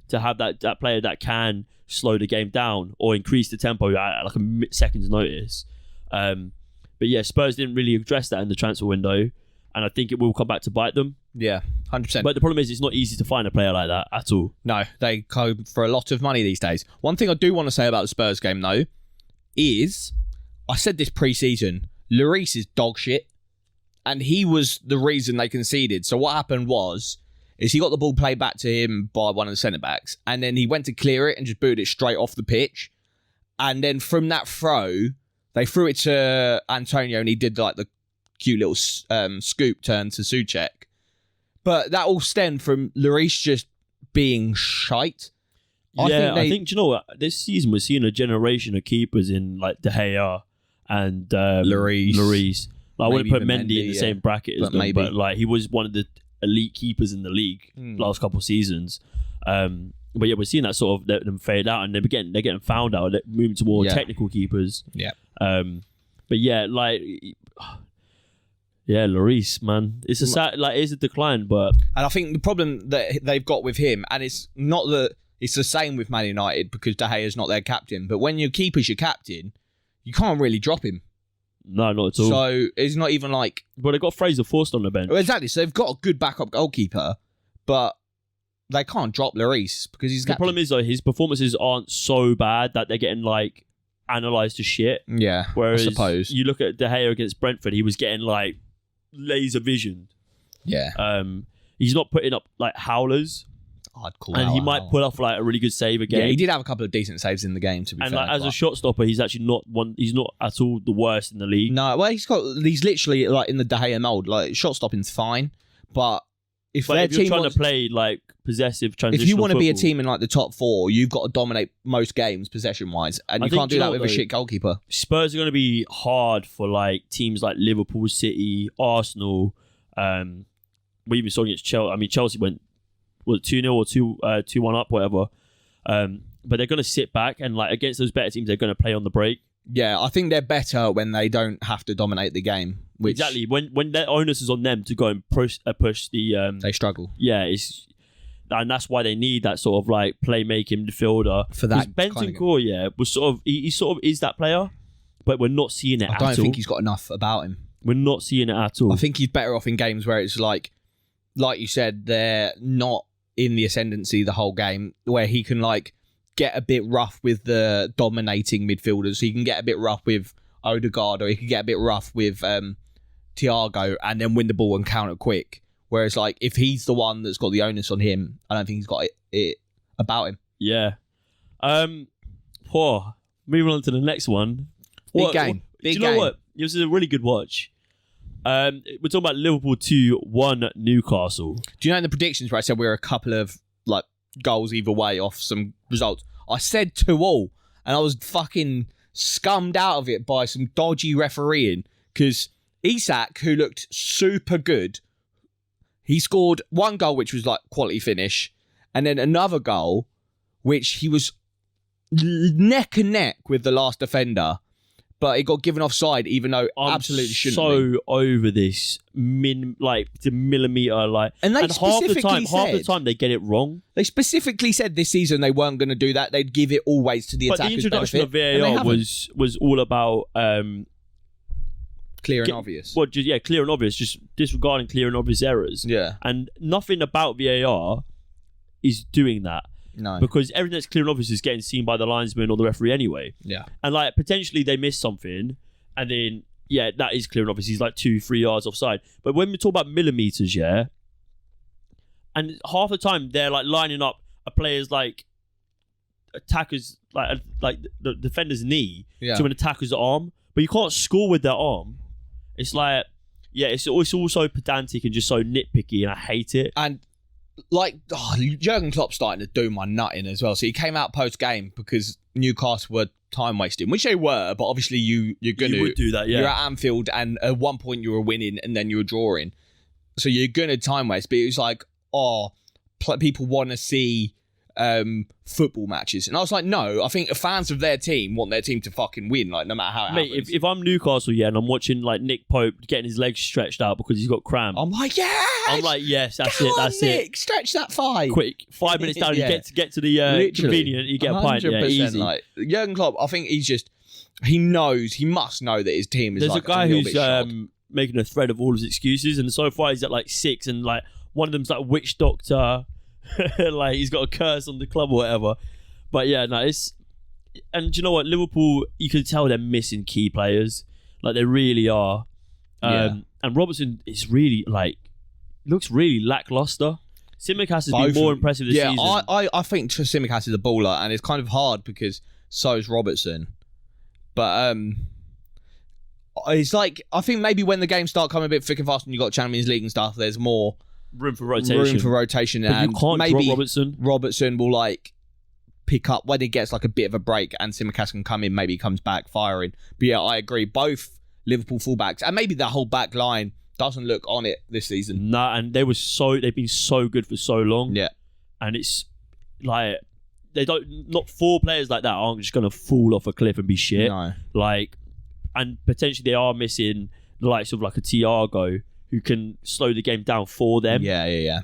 To have that player that can slow the game down or increase the tempo at a second's notice. But yeah, Spurs didn't really address that in the transfer window. and I think it will come back to bite them. Yeah, 100%. But the problem is, it's not easy to find a player like that at all. No, they go for a lot of money these days. One thing I do want to say about the Spurs game, though, is I said this pre-season, Lloris is dog shit, and he was the reason they conceded. So what happened is he got the ball played back to him by one of the centre-backs, and then he went to clear it and just booted it straight off the pitch. And then from that throw, they threw it to Antonio, and he did like the cute little scoop turn to Souček. But that all stemmed from Lloris just being shite. I think, do you know what? This season we're seeing a generation of keepers in like De Gea and Lloris. Like, I wouldn't put Mendy in the same bracket as them, but like he was one of the elite keepers in the league last couple of seasons. But yeah, we're seeing that sort of let them fade out, and they're getting found out. They're moving to more technical keepers. Yeah. But yeah, like, yeah, Lloris, man, it's a sad, like, it's a decline. But and I think the problem that they've got with him, and it's not that it's the same with Man United because De Gea is not their captain. But when your keeper's your captain, you can't really drop him. No, not at all. So it's not even like. But they've got Fraser Forster on the bench. Well, exactly. So they've got a good backup goalkeeper, but they can't drop Lloris because he's the problem is though his performances aren't so bad that they're getting like analysed to shit. Yeah, whereas I suppose you look at De Gea against Brentford, he was getting like laser visioned. Yeah. He's not putting up like howlers. I'd call and he might pull off like a really good save again. Yeah, he did have a couple of decent saves in the game. To be fair, and like, as a shot stopper, he's actually not one. He's not at all the worst in the league. No, well, he's literally like in the De Gea mold. Like shot stopping's fine, but if you're trying to play like possessive transitional if you want to be a football, team in like the top four, you've got to dominate most games possession wise, and you can't do that with a shit goalkeeper. Spurs are going to be hard for like teams like Liverpool, City, Arsenal. We even saw against Chelsea. I mean, Chelsea went 2-0 or 2-1 up, whatever. But they're going to sit back and like against those better teams, they're going to play on the break. Yeah, I think they're better when they don't have to dominate the game. Exactly. When their onus is on them to go and push the. They struggle. Yeah, and that's why they need that sort of like playmaking midfielder. For that, Bentancur, was sort of he sort of is that player, but we're not seeing it. I don't think he's got enough about him. We're not seeing it at all. I think he's better off in games where it's like you said, they're not in the ascendancy the whole game, where he can like get a bit rough with the dominating midfielders. He can get a bit rough with Odegaard, or he can get a bit rough with Thiago, and then win the ball and counter quick. Whereas like if he's the one that's got the onus on him, I don't think he's got it about him. Yeah. Moving on to the next one. Big game. Do you know what? It was a really good watch. We're talking about Liverpool 2-1 Newcastle. Do you know in the predictions where I said we were a couple of like goals either way off some results? I said 2-2, and I was fucking scummed out of it by some dodgy refereeing because Isak, who looked super good, he scored one goal which was like quality finish, and then another goal which he was neck and neck with the last defender. But it got given offside, even though absolutely shouldn't be. So over this, the millimetre, like, and half the time they get it wrong. They specifically said this season they weren't going to do that. They'd give it always to the attackers' benefit. But the introduction of VAR was all about clear and obvious. Well, clear and obvious, just disregarding clear and obvious errors. Yeah, and nothing about VAR is doing that. No. Because everything that's clear and obvious is getting seen by the linesman or the referee anyway. Yeah. And like potentially they miss something, and then that is clear and obvious. He's like 2-3 yards offside. But when we talk about millimeters, and half the time they're like lining up a player's like attacker's like the defender's knee to an attacker's arm, but you can't score with their arm. It's like it's also pedantic and just so nitpicky, and I hate it. And like Jurgen Klopp's starting to do my nut in as well. So he came out post game because Newcastle were time wasting, which they were, but obviously you would do that. Yeah, you're at Anfield, and at one point you were winning, and then you were drawing, so you're gonna time waste. But it was like, people want to see football matches, and I was like, no, I think fans of their team want their team to fucking win, like no matter how it happens. If I'm Newcastle, and I'm watching like Nick Pope getting his legs stretched out because he's got cramp, I'm like, yes, that's Come it, on, that's Nick, it. Stretch that thigh. Quick, 5 minutes down, you get to the convenient, you get a pint. Yeah, easy. Like Jurgen Klopp, I think he must know that his team is. There's like a guy who's making a thread of all his excuses, and so far he's at like 6, and like one of them's like witch doctor, like he's got a curse on the club or whatever. But yeah, no, and do you know what? Liverpool, you can tell they're missing key players, like they really are. And Robertson is really like looks really lackluster. Tsimikas has been more impressive this season. I think Tsimikas is a baller, and it's kind of hard because so is Robertson. But it's like, I think maybe when the games start coming a bit thick and fast and you've got Champions League and stuff, there's more room for rotation. But and you can't maybe drop Robertson. Robertson will like pick up when he gets like a bit of a break, and Tsimikas can come in, maybe he comes back firing. But yeah, I agree. Both Liverpool fullbacks, and maybe the whole back line doesn't look on it this season. Nah, and they've been so good for so long. Yeah. And it's like, not 4 players like that aren't just going to fall off a cliff and be shit. No. Like, and potentially they are missing the likes of like a Thiago who can slow the game down for them. Yeah.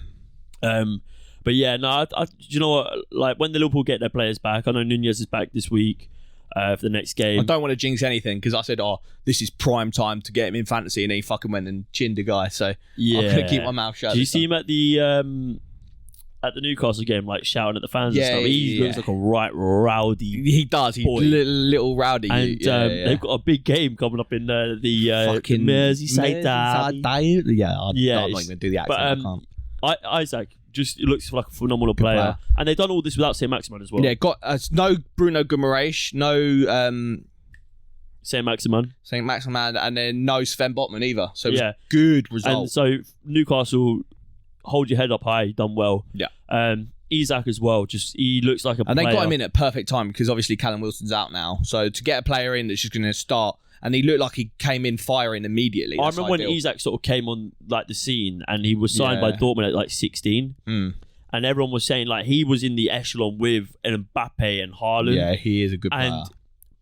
But yeah, no, you know what? Like when the Liverpool get their players back, I know Nunez is back this week for the next game. I don't want to jinx anything because I said, this is prime time to get him in fantasy, and he fucking went and chinned a guy. So yeah, I'm going to keep my mouth shut. Did you see him at the Newcastle game, like shouting at the fans and stuff? He looks like a right rowdy. He does. He's little rowdy. And they've got a big game coming up in the Merseyside derby. Yeah, I'm not even going to do the accent. I can't. Isaac just looks like a phenomenal player. And they've done all this without Saint-Maximin as well. Yeah, got no Bruno Guimaraes, no Saint-Maximin, and then no Sven Botman either. So it was good result. And so Newcastle, hold your head up high, done well. Yeah. Isaac as well, he looks like a player. And they got him in at perfect time because obviously Callum Wilson's out now. So to get a player in that's just going to start, and he looked like he came in firing immediately. I remember when Isaac sort of came on like the scene, and he was signed by Dortmund at like 16. And everyone was saying like he was in the echelon with Mbappe and Haaland. Yeah, he is a good player. And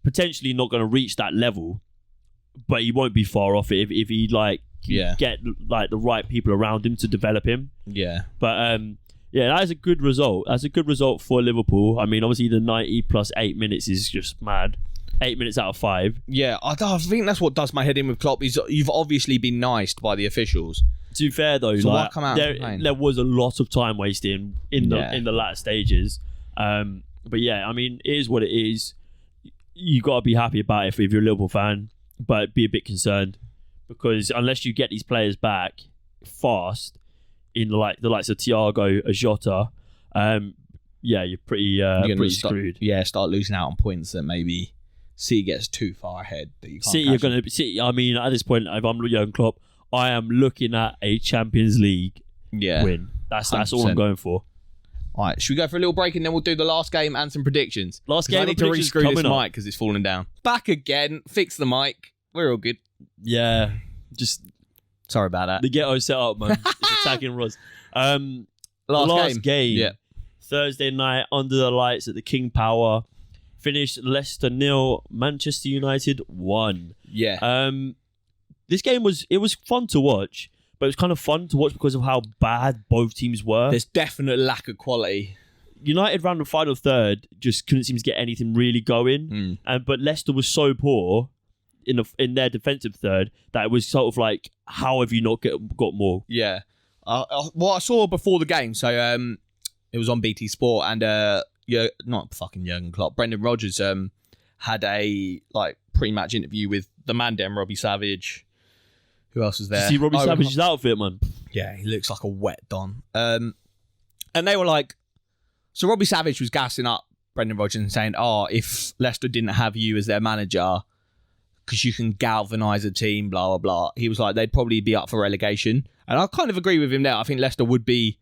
potentially not going to reach that level, but he won't be far off it if he get like the right people around him to develop him. Yeah. But that is a good result. That's a good result for Liverpool. I mean, obviously the 90 plus 8 minutes is just mad. 8 minutes out of 5. Yeah, I think that's what does my head in with Klopp. Is you've obviously been niced by the officials. To be fair though, so like, come out there was a lot of time wasting in the latter stages. But yeah, I mean, it is what it is. You got to be happy about it if you're a Liverpool fan, but be a bit concerned because unless you get these players back fast, in the likes of Thiago, Jota, you're pretty screwed. Start losing out on points that maybe City gets too far ahead. That you can't City. I mean, at this point, if I'm Jurgen Klopp, I am looking at a Champions League win. That's all I'm going for. All right, should we go for a little break and then we'll do the last game and some predictions? Last game. I need to rescrew this mic because it's falling down. Back again. Fix the mic. We're all good. Yeah, just sorry about that. The ghetto set up, man. It's attacking Roz. Last game. Yeah. Thursday night under the lights at the King Power. Finished Leicester 0, Manchester United 1. Yeah. This game was fun to watch, but it was kind of fun to watch because of how bad both teams were. There's definite lack of quality. United ran the final third, just couldn't seem to get anything really going. But Leicester was so poor in their defensive third that it was sort of like, how have you not got more? Yeah. What I saw before the game, so it was on BT Sport, and not fucking Jurgen Klopp, Brendan Rodgers had a pre-match interview with the man dem, Robbie Savage. Who else was there? Did you see Robbie Savage's outfit, man? Yeah, he looks like a wet Don. And they were like, so Robbie Savage was gassing up Brendan Rodgers and saying, if Leicester didn't have you as their manager, because you can galvanise a team, blah, blah, blah. He was like, they'd probably be up for relegation. And I kind of agree with him there. I think Leicester would be,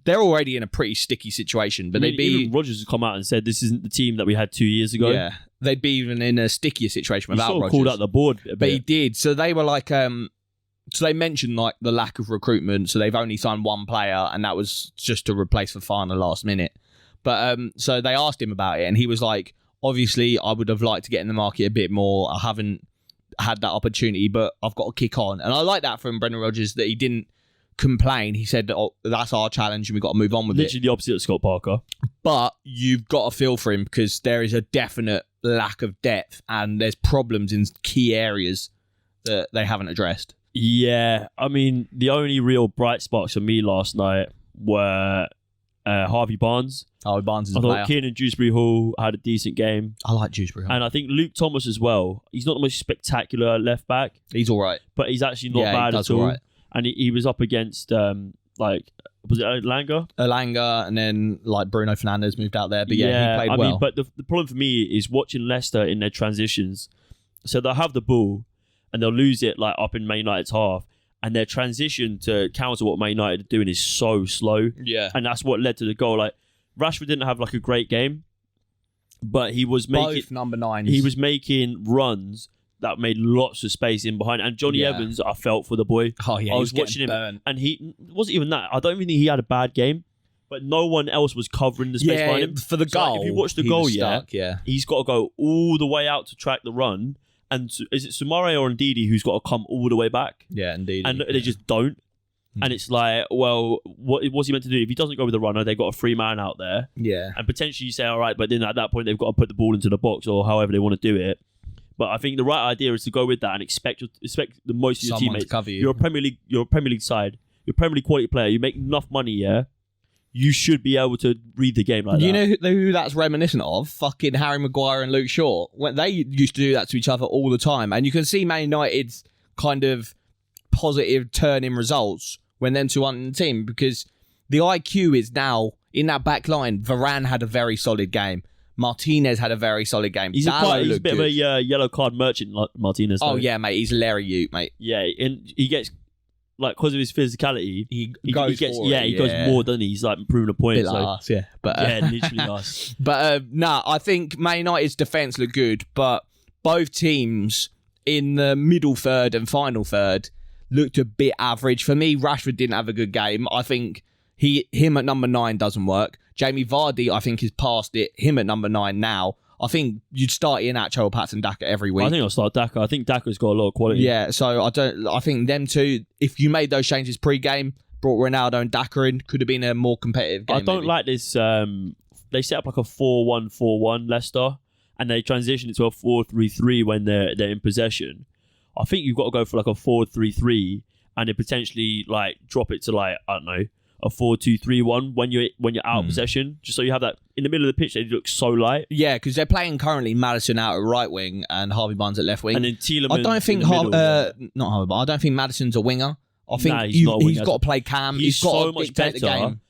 they're already in a pretty sticky situation, but they'd be... Even Rodgers has come out and said, this isn't the team that we had 2 years ago. Yeah, they'd be even in a stickier situation without Rodgers. He called out the board a bit. But he did. So they were like... so they mentioned like the lack of recruitment, so they've only signed one player, and that was just to replace Fofana last minute. But so they asked him about it, and he was like, obviously, I would have liked to get in the market a bit more. I haven't had that opportunity, but I've got to kick on. And I like that from Brendan Rodgers, that he didn't complain. He said, that's our challenge and we've got to move on with Literally the opposite of Scott Parker. But you've got to feel for him because there is a definite lack of depth and there's problems in key areas that they haven't addressed. Yeah, I mean, the only real bright spots for me last night were Harvey Barnes. Oh, Barnes is I a player. thought Kiernan Dewsbury-Hall had a decent game. I like Dewsbury. And I think Luke Thomas as well. He's not the most spectacular left back, He's all right. but he's actually not Yeah, he bad does at all. all right. And he was up against, was it Langer? Alanga and then like Bruno Fernandes moved out there. But he played well. Mean, but the problem for me is watching Leicester in their transitions. So they'll have the ball and they'll lose it like up in Man United's half. And their transition to counter what Man United are doing is so slow. Yeah. And that's what led to the goal. Like Rashford didn't have like a great game, but he was making both number 9s. He was making runs that made lots of space in behind. And Johnny Evans, I felt for the boy. Oh yeah, I was watching him, burnt. and he wasn't even that. I don't even think he had a bad game, but no one else was covering the space behind him. For the So, goal. like, if you watch the he goal, was stuck, yeah. he's got to go all the way out to track the run. And is it Sumare or Ndidi who's got to come all the way back? Yeah, indeed. And they just don't. And it's like, well, what's he meant to do? If he doesn't go with the runner, they've got a free man out there. Yeah. And potentially you say, all right, but then at that point, they've got to put the ball into the box or however they want to do it. But I think the right idea is to go with that and expect the most of your Someone teammates. to cover you. You're a Premier League side. You're a Premier League quality player. You make enough money, yeah? You should be able to read the game like that. You know who that's reminiscent of? Fucking Harry Maguire and Luke Shaw. When they used to do that to each other all the time. And you can see Man United's kind of positive turn in results when them two aren't in the team, because the IQ is now in that back line. Varane had a very solid game. Martinez had a very solid game. He's a bit of a yellow card merchant, like Martinez. Oh, though. yeah, mate. He's Larry Ute, mate. Yeah, and he gets, like, because of his physicality, he goes more, doesn't he? He's like proving a point. Bit like us, yeah. But, yeah, literally us. But I think Man United's defence looked good, but both teams in the middle third and final third looked a bit average. For me, Rashford didn't have a good game. I think him at number 9 doesn't work. Jamie Vardy, I think, is past it. Him at number 9 now. I think you'd start Iheanacho or Patson Daka every week. I think I'll start Daka. I think Daka's got a lot of quality. Yeah, so I think them two, if you made those changes pre-game, brought Ronaldo and Daka in, could have been a more competitive game. I don't like this. They set up like a 4-1-4-1 Leicester, and they transition it to a 4-3-3 when they're in possession. I think you've got to go for like a 4-3-3 and then potentially like drop it to like, I don't know, a 4-2-3-1 when you're out of possession, just so you have that in the middle of the pitch. They look so light. Yeah, because they're playing currently Maddison out at right wing and Harvey Barnes at left wing. And then Tielemans. I don't think not Harvey Barnes. I don't think Maddison's a winger. I think he's got to play Cam. He's got so to much dictate better the game.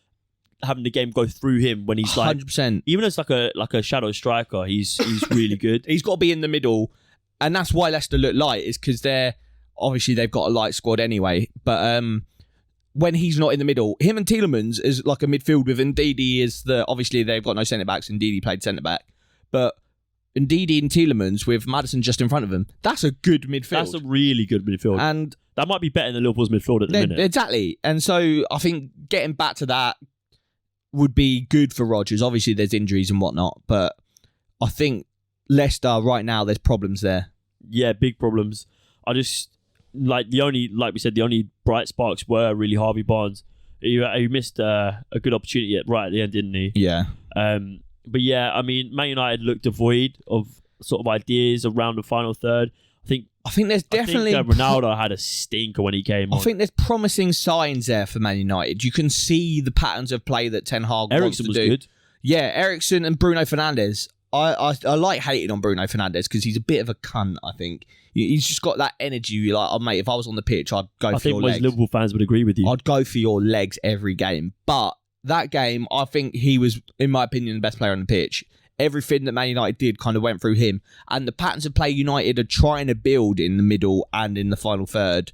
having the game go through him when he's like 100%. Even as like a shadow striker, he's really good. He's got to be in the middle, and that's why Leicester look light. Is because they've got a light squad anyway, but when he's not in the middle, him and Tielemans is like a midfield with Ndidi obviously they've got no centre backs. Ndidi played centre back, but Ndidi and Tielemans with Maddison just in front of him, that's a good midfield. That's a really good midfield, and that might be better than Liverpool's midfield at the minute. Exactly, and so I think getting back to that would be good for Rodgers. Obviously, there's injuries and whatnot, but I think Leicester right now there's problems there. Yeah, big problems. I just like the only bright sparks were really Harvey Barnes. He missed a good opportunity right at the end, didn't he? Yeah. But yeah, I mean, Man United looked devoid of sort of ideas around the final third. I think there's definitely Ronaldo had a stinker when he came on. I think there's promising signs there for Man United. You can see the patterns of play that Ten Hag wants to do. Eriksen was good. Yeah, Eriksen and Bruno Fernandes. I like hating on Bruno Fernandes because he's a bit of a cunt, I think. He's just got that energy. You're like, oh, mate, if I was on the pitch, I'd go for your legs. I think most Liverpool fans would agree with you. I'd go for your legs every game. But that game, I think he was, in my opinion, the best player on the pitch. Everything that Man United did kind of went through him. And the patterns of play United are trying to build in the middle and in the final third,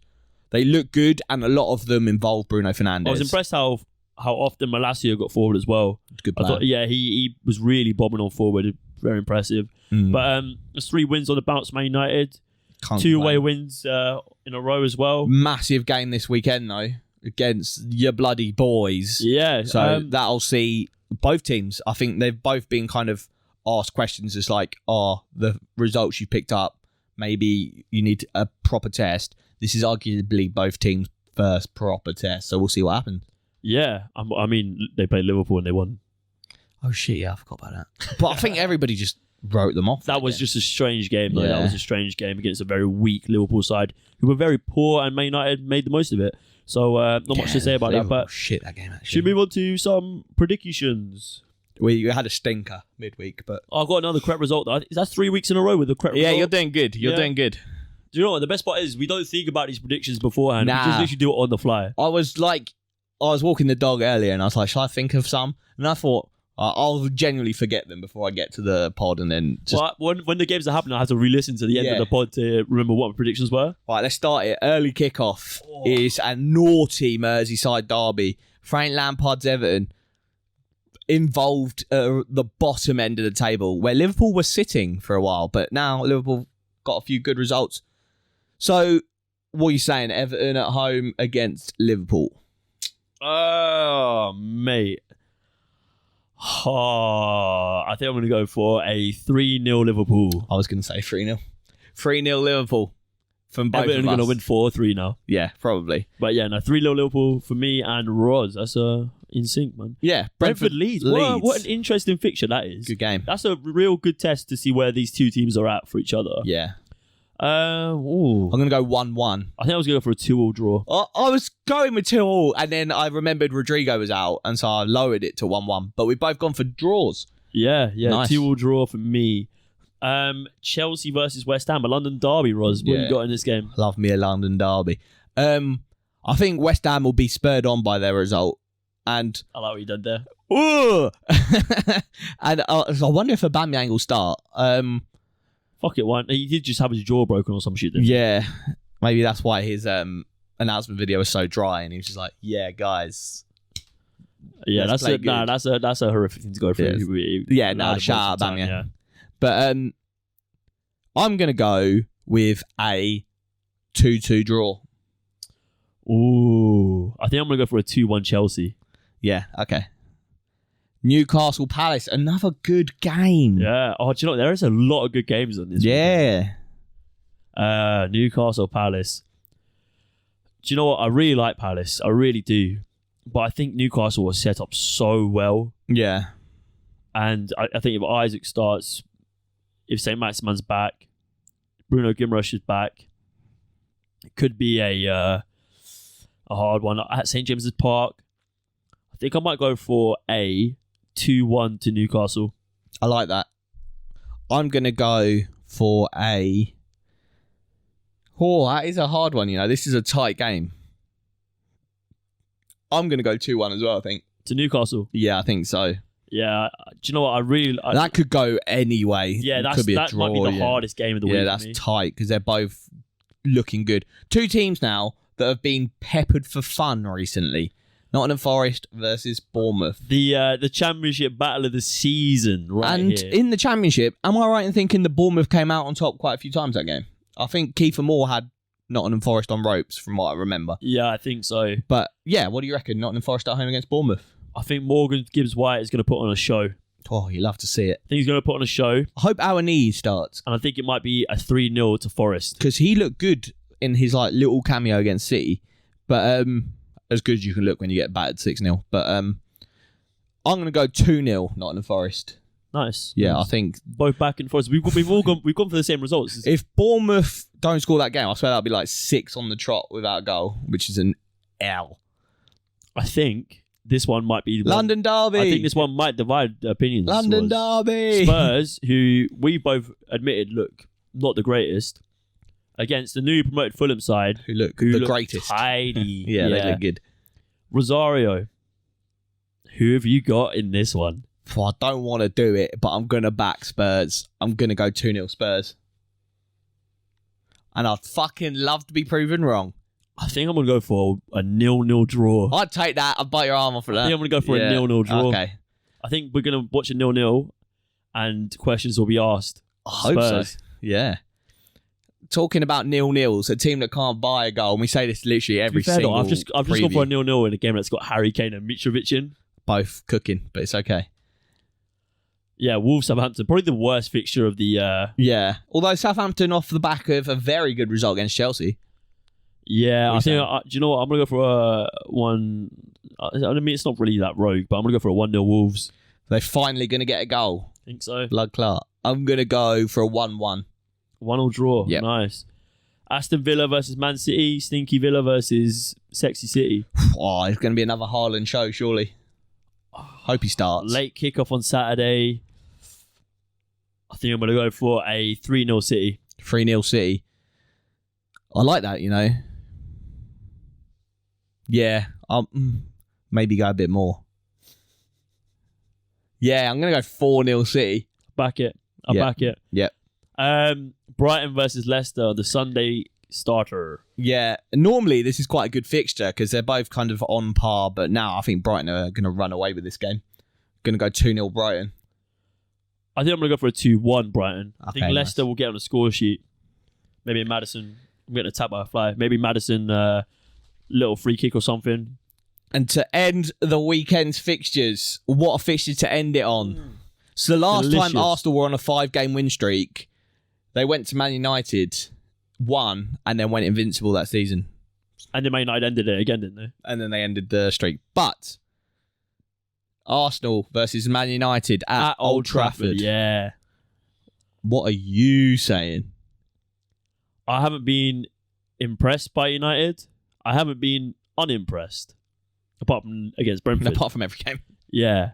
they look good, and a lot of them involve Bruno Fernandes. I was impressed how often Malacia got forward as well. Good player. He was really bombing on forward. Very impressive. But there's 3 wins on the bounce, Man United. Can't 2 away wins in a row as well. Massive game this weekend, though, against your bloody boys. Yeah. So that'll see both teams. I think they've both been kind of asked questions as like, the results you picked up, maybe you need a proper test. This is arguably both teams' first proper test. So we'll see what happens. Yeah. I mean, they played Liverpool and they won. Oh, shit, yeah, I forgot about that. But I think everybody just wrote them off. That was just a strange game, though. Yeah. That was a strange game against a very weak Liverpool side who were very poor, and Man United made the most of it. So, not much to say about that. But shit, that game, actually. should we move on to some predictions? We had a stinker midweek, but... I've got another correct result, though. Is that 3 weeks in a row with the correct result? Yeah, you're doing good. You're doing good. Do you know what? The best part is we don't think about these predictions beforehand. Nah. We just literally do it on the fly. I was walking the dog earlier and I was like, shall I think of some? And I thought, I'll genuinely forget them before I get to the pod and then just... Well, when the games are happening, I have to re-listen to the end of the pod to remember what my predictions were. Right, let's start it. Early kickoff is a naughty Merseyside derby. Frank Lampard's Everton involved the bottom end of the table where Liverpool were sitting for a while, but now Liverpool got a few good results. So, what are you saying? Everton at home against Liverpool? Oh, mate. I think I'm going to go for a 3-0 Liverpool. I was going to say 3-0. 3-0 Liverpool from both Everton of us. going to win 4-3 now. Yeah, probably. But yeah, no, 3-0 Liverpool for me and Roz. That's in sync, man. Yeah, Brentford Leeds. What an interesting fixture that is. Good game. That's a real good test to see where these two teams are at for each other. Yeah. I'm going to go 1-1. I think I was going to go for a 2-2 draw. I was going with 2-2, and then I remembered Rodrigo was out, and so I lowered it to 1-1. But we've both gone for draws. Yeah. Nice. 2-2 draw for me. Chelsea versus West Ham, a London derby, Roz. What have you got in this game? Love me a London derby. I think West Ham will be spurred on by their result. And I like what you did there. And I wonder if Aubameyang will start. Fuck it, one. He did just have his jaw broken or some shit. Yeah, maybe that's why his announcement video was so dry, and he was just like, "Yeah, guys." Yeah, that's a horrific thing to go through. Shout out Aubameyang. Yeah. But I'm gonna go with a 2-2 draw. Ooh, I think I'm gonna go for a 2-1 Chelsea. Yeah. Okay. Newcastle Palace, another good game. Yeah. Oh, do you know what? There is a lot of good games on this. Yeah. Newcastle Palace. Do you know what? I really like Palace. I really do. But I think Newcastle was set up so well. Yeah. And I think if Isaac starts, if St. Maximan's back, Bruno Guimaraes is back, it could be a hard one at St. James's Park. I think I might go for a 2-1 to Newcastle. I like that. I'm going to go for a... Oh, that is a hard one, you know. This is a tight game. I'm going to go 2-1 as well, I think. To Newcastle? Yeah, I think so. Yeah. Do you know what? That could go any way. Yeah, that might be the hardest game of the week. Yeah, that's tight because they're both looking good. Two teams now that have been peppered for fun recently. Nottingham Forest versus Bournemouth. The championship battle of the season, right and here. In the championship, am I right in thinking the Bournemouth came out on top quite a few times that game? I think Kiefer Moore had Nottingham Forest on ropes, from what I remember. Yeah, I think so. But yeah, what do you reckon? Nottingham Forest at home against Bournemouth? I think Morgan Gibbs-White is going to put on a show. Oh, you love to see it. I think he's going to put on a show. I hope Awaniyi starts. And I think it might be a 3-0 to Forest. Because he looked good in his little cameo against City. But as good as you can look when you get battered 6-0. But I'm going to go 2-0 Nottingham Forest. Nice. Yeah, nice. I think both back and forth. We've gone for the same results. If Bournemouth don't score that game, I swear that'll be 6 on the trot without a goal, which is an L. I think this one might be London derby. I think this one might divide opinions. London derby. Spurs, who we both admitted look not the greatest, against the newly promoted Fulham side, who look the greatest. Tidy. Yeah, they look good. Rosario, who have you got in this one? I don't want to do it, but I'm going to back Spurs. I'm going to go 2-0 Spurs. And I'd fucking love to be proven wrong. I think I'm going to go for a 0-0 draw. I'd take that. I'd bite your arm off for that. I think I'm going to go for a 0-0 draw. Okay. I think we're going to watch a 0-0 and questions will be asked. I hope so. Yeah. Talking about 0-0s, a team that can't buy a goal, and we say this literally every single I've just gone for a 0-0 in a game that's got Harry Kane and Mitrovic in. Both cooking, but it's okay. Yeah, Wolves Southampton, probably the worst fixture of the... Yeah, although Southampton off the back of a very good result against Chelsea. Yeah, I think, do you know what, I'm going to go for one... I mean, it's not really that rogue, but I'm going to go for a 1-0 Wolves. They're finally going to get a goal. I think so. Blood clot. I'm going to go for a 1-1. 1-1 draw. Yep. Nice. Aston Villa versus Man City. Stinky Villa versus Sexy City. Oh, it's going to be another HAALAND show, surely. Hope he starts. Late kickoff on Saturday. I think I'm going to go for a 3-0 City. 3-0 City. I like that, you know. Yeah, I'll maybe go a bit more. Yeah, I'm going to go 4-0 City. Back it. I'll back it. Yep. Brighton versus Leicester, the Sunday starter. Yeah, normally this is quite a good fixture because they're both kind of on par, but now I think Brighton are going to run away with this game. Going to go 2-0 Brighton. I think I'm going to go for a 2-1 Brighton. I think Okay, Leicester will get on the score sheet. Maybe Maddison. I'm getting attacked by a fly. Maybe Maddison, little free kick or something. And to end the weekend's fixtures, what a fixture to end it on. So the last Delicious. time Arsenal were on a 5-game win streak, they went to Man United, won, and then went invincible that season. And then Man United ended it again, didn't they? And then they ended the streak. But Arsenal versus Man United at Old Trafford. Yeah. What are you saying? I haven't been impressed by United. I haven't been unimpressed. Apart from against Brentford. Apart from every game. Yeah.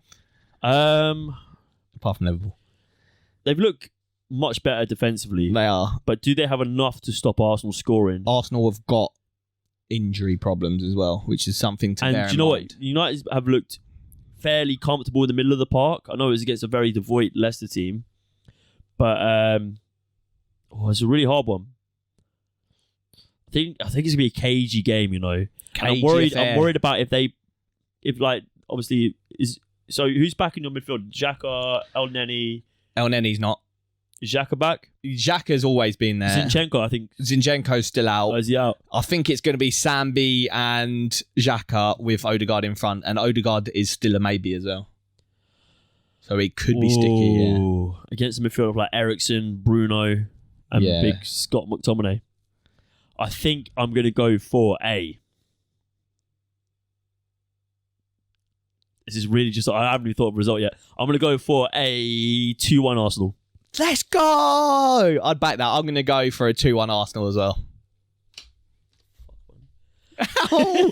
Apart from Liverpool. They've looked much better defensively. They are. But do they have enough to stop Arsenal scoring? Arsenal have got injury problems as well, which is something to bear in mind. And do you know what? United have looked fairly comfortable in the middle of the park. I know it was against a very devoid Leicester team. But it's a really hard one. I think it's gonna be a cagey game, you know. I'm worried about if obviously is so who's back in your midfield? Xhaka, El Neni. El Neni's not. Is Xhaka back? Xhaka's always been there. Zinchenko, I think. Zinchenko's still out. Oh, is he out? I think it's going to be Sambi and Xhaka with Odegaard in front, and Odegaard is still a maybe as well. So he could be sticky. Yeah. Against the midfield of like Eriksen, Bruno, and big Scott McTominay. I think I'm going to go for a. This is really just, I haven't even thought of a result yet. I'm going to go for a 2-1 Arsenal. Let's go! I'd back that. I'm going to go for a 2-1 Arsenal as well. Do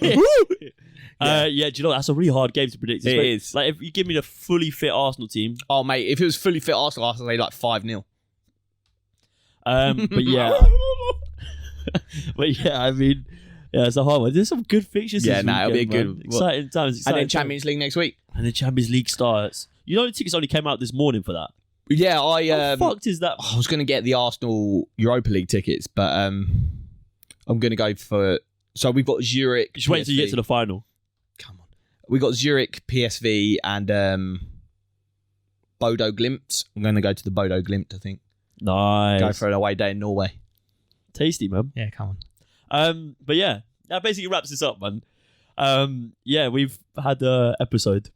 you know, that's a really hard game to predict. It is. Like, if you give me the fully fit Arsenal team. Oh, mate, if it was fully fit Arsenal, I'd say like 5-0. But yeah. I mean, yeah, it's a hard one. There's some good fixtures. Yeah, this it'll be a weekend, good exciting times. And then Champions League next week. And the Champions League starts. You know, the tickets only came out this morning for that. Yeah, How fucked is that? I was going to get the Arsenal Europa League tickets, but I'm going to go for. So we've got Zurich. Just wait until you get to the final. Come on, we got Zurich, PSV, and Bodo Glimt. I'm going to go to the Bodo Glimt. I think. Nice. Go for an away day in Norway. Tasty, man. Yeah, come on. But yeah, that basically wraps this up, man. Yeah, we've had an episode.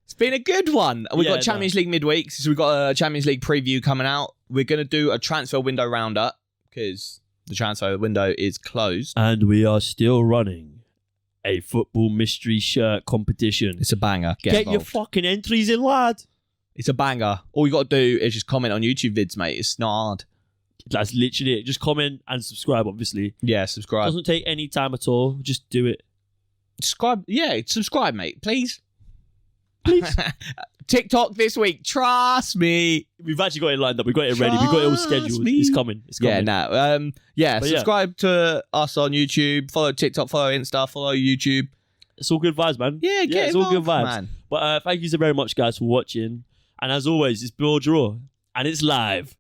It's been a good one. We've got Champions League midweek, so we've got a Champions League preview coming out. We're going to do a transfer window roundup because the transfer window is closed. And we are still running a football mystery shirt competition. It's a banger. Get your fucking entries in, lad. It's a banger. All you got to do is just comment on YouTube vids, mate. It's not hard. That's literally it. Just comment and subscribe, obviously. Yeah, subscribe. Doesn't take any time at all. Just do it. Subscribe. Yeah, subscribe, mate. Please. TikTok this week. Trust me. We've actually got it lined up. We've got it ready. We've got it all scheduled. It's coming. It's coming. Yeah, subscribe to us on YouTube. Follow TikTok. Follow Insta. Follow YouTube. It's all good vibes, man. Yeah, it's all good vibes. Man. But thank you so very much, guys, for watching. And as always, it's BoreDraw. And it's live.